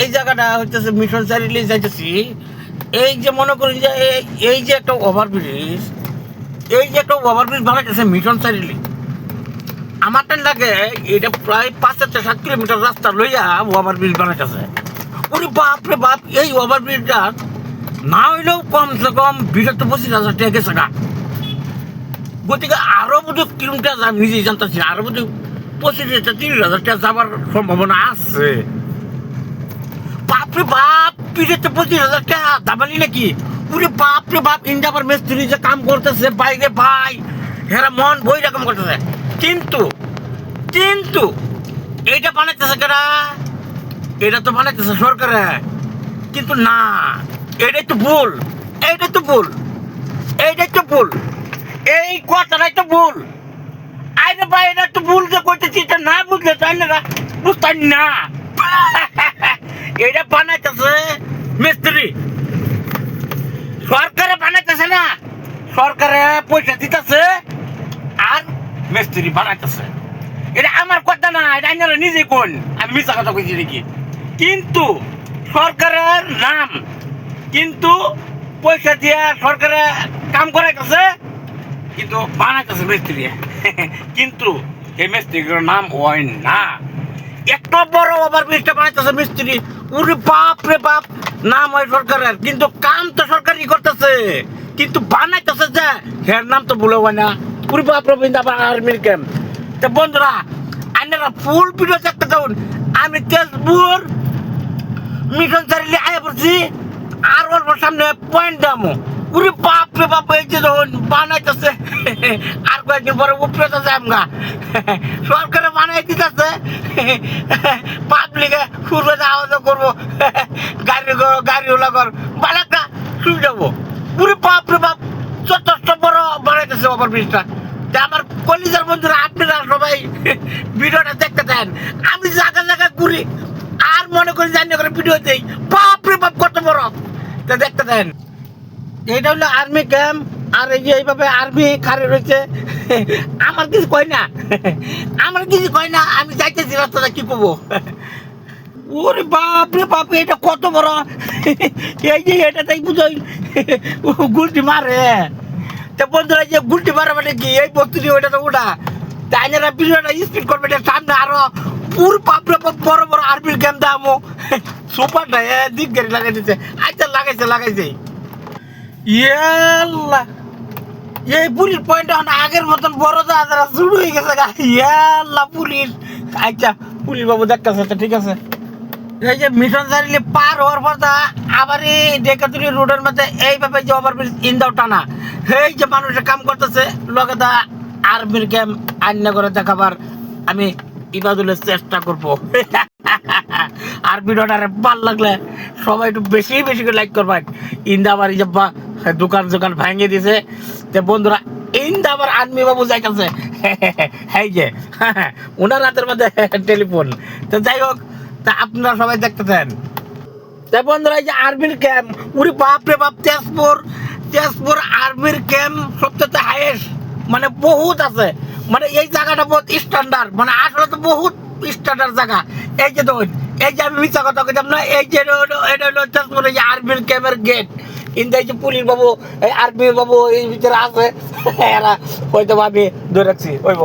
এই জায়গাটা হচ্ছে মিশন চারিলে যাইতেছি। এই যে মনে করি যে এই যে একটা ওভারব্রিজ, এই যে একটা ওভারব্রিজ বানাইতেছে মিশন চারিলে। আমার টাইম লাগে এটা প্রায় 5-7 কিলোমিটার রাস্তা লইয়া ওভারব্রিজ বানাইতেছে। ওরে বাপ রে বাপ, এই ওভারব্রিজটা না হইলেও কমসে কম 20-25,000 টাকা গেছে গা। গতিকে আরো বোধ কিলোমিটার আমি নিজেই জানতেছি, আরো বোধ 25-30,000 টাকা যাবার সম্ভাবনা আছে। বাপরে বাপ, 20-25,000 টাকা দাবালি নাকি? ওরে বাপ রে বাপ, ইন্দাবার মিস্ত্রি যে কাম করতেছে বাইরে ভাই, হেরা মন বই রকম করতেছে। কিন্তু কিন্তু এইটা বানাইতেছে কেরা? এটা তো বানাইতেছে সরকারে। কিন্তু না, এটাই তো ভুল, এইটাই তো ভুল, এইটাই তো ভুল, এই কথাটাই তো ভুল। আরে ভাই, এটা তো ভুল যে কইতেছি, এটা না বুঝলে তাই না, বুঝতাম না। এটা বানাইতেছে মিস্ত্রি, সরকারে বানাইতেছে না, সরকারে পয়সা দিতেছে আর মিস্ত্রি বানাইতেছে। এটা আমার কথা না, এটা আপনারা নিজে কোন, আমি মিথ্যা কথা কইছি নাকি? কিন্তু সরকারের নাম, কিন্তু পয়সা দিয়া সরকারে কাম করাইতেছে, কিন্তু বানাইতেছে মিস্ত্রি। কিন্তু এই মিস্ত্রির নাম হয় না। এত বড় ওভারব্রিজটা বানাইতেছে মিস্ত্রি, ওরে বাপ রে বাপ, নাম হয় সরকারের, কিন্তু কাম তো সরকারই করতেছে, কিন্তু বানাইতেছে যে হের নাম তো ভুলে হয় না। ওরে বাপ রে, আবার আর্মির ক্যাম্প। তো বন্ধুরা, আপনারা ফুল ভিডিও দেখতে থাকুন। আমি তেজপুর মিশন চারিলে আয়া পড়ছি, আর ওর সামনে পয়েন্ট দামো। ওরে বাপ রে বাপ, এই যে ধরুন বানাইতেছে, আর কয়েকদিন পরে উপরে তো যামগা। সরকারে বানাই দিতেছে, পাবলিকে ঘুরবে আওয়াজ করবো, গাড়ি ওলা কর বালাকা শুয়ে যাবো। ওরে বাপ রে বাপ, যথেষ্ট বড় বানাইতেছে ওভারব্রিজটা। আমার কলিজার বন্ধুরা, আপনারা সবাই ভিডিওটা দেখতে দেন। আমি জায়গা জায়গায় ঘুরি আর মনে করি জানি করে ভিডিও দেই, বাপ রে বাপ কত বড়, তা দেখতে দেন। এটা হলো আর্মি ক্যাম্প, আর এই যে এইভাবে আর্মি খারে রয়েছে। আমার কিছু কয় না, আমার কিছু কয় না, আমি যাইতেছি রাস্তাটা কি করবো। ওরে বাপ রে বাপ, এটা কত বড়, এই যে এটাতেই বুঝোই গুলটি মারে। তা বন্ধুরা, যে গুলটি মারা মানে কি, এই বস্তুটি ওইটা তো ওটা, তাই না ভিডিওটা স্পিড করবে, সামনে আরো পুরো বাপ রে বাপ বড় বড় আর্মির ক্যাম্প দামো। সুপারটা দিক গাড়ি লাগাই দিচ্ছে, আচ্ছা লাগাইছে। ইয়াল্লা, এই পুলিশ পয়েন্টটা আগের মতন বড় যারা শুরু হয়ে গেছে গা। ইয়াল্লা পুলিশ, আচ্ছা পুলিশ বাবু দেখতেছে, ঠিক আছে। এই যে মিশন চারিলে পার হওয়ার পর আবার এই ডেকাতুরি রোডের মধ্যে এইভাবে যে ওভারব্রিজ ইন্দাও টানা, এই যে মানুষের কাম করতেছে, লগে দা আর্মির ক্যাম্প আইনা করে দেখাবার আমি ইবাদুলের চেষ্টা করবো। আর ভিডিওটা ভাল লাগলে সবাই একটু বেশি বেশি করে লাইক করবেন। ইন্দা আবার এই যে দোকান ভাঙিয়ে দিছে, তো বন্ধুরা ইন্দা আবার আর্মি বাবু যাইতেছে, এই যে ওনার হাতের মধ্যে টেলিফোন। তো যাই হোক, তা আপনারা সবাই দেখতে দেন। তা বন্ধুরা, এই যে আর্মির ক্যাম্প, উরি বাপ রে বাপ, তেজপুর আর্মির ক্যাম্প সবচেয়ে হাইয়েস্ট, মানে বহুত আছে, মানে এই জায়গাটা বহুত স্ট্যান্ডার্ড, মানে আসলে তো বহুত স্ট্যান্ডার্ড জায়গা। এই যে ধরুন, এই যে আমি মিথ্যা কথা কইতাম না, এই যে এটা হলো তেজপুর এই যে আর্মির ক্যাম্পের গেট। কিন্তু এই যে পুলিশ বাবু, এই আর্মি বাবু এই ভিতরে আছে, এরা হয়তো আমি ধরে রাখছি, হইব।